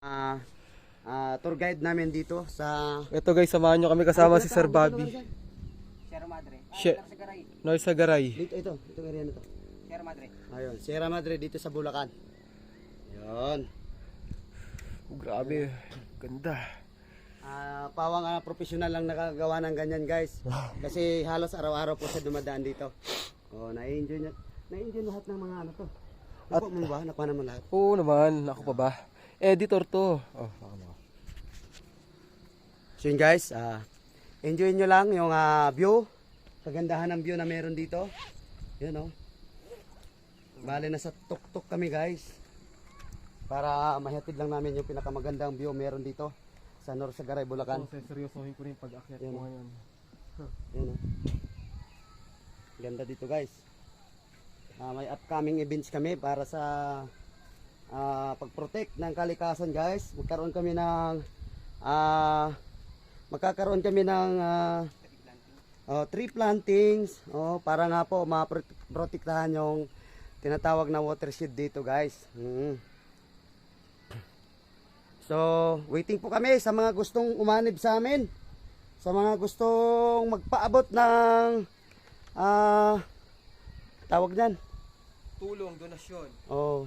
Tour guide namin dito sa Ito guys, samahan nyo kami kasama si Sir Bobby. Sierra Madre. Garay. Noisa Garay. dito ito area na to. Sierra Madre. Ayun, Sierra Madre dito sa Bulacan. Ayun. Grabe, ganda. Pawang professional lang nakagawa ng ganyan, guys. Kasi halos araw-araw po siya dumadaan dito. Oh, na-enjoy niya. Na-enjoy lahat ng mga ano to. At mo ba? Nakuha naman lahat. Oo naman, ako pa ba? Editor to. Oh, So yun guys, enjoy nyo lang yung view. Kagandahan ng view na meron dito. Yun oh. Bale nasa tuk-tuk kami guys. Para mahatid lang namin yung pinakamagandang view meron dito sa Norsagaray, Bulacan. seryosohin ko rin pag-akyat Yan. ko ngayon. Yun oh. Ganda dito guys. May upcoming events kami para sa pag-protect ng kalikasan guys. Magkakaroon kami ng tree plantings para nga po maprotektahan yung tinatawag na watershed dito guys. So waiting po kami sa mga gustong umanib sa amin, sa mga gustong magpaabot ng tawag dyan Tulong, donasyon. oh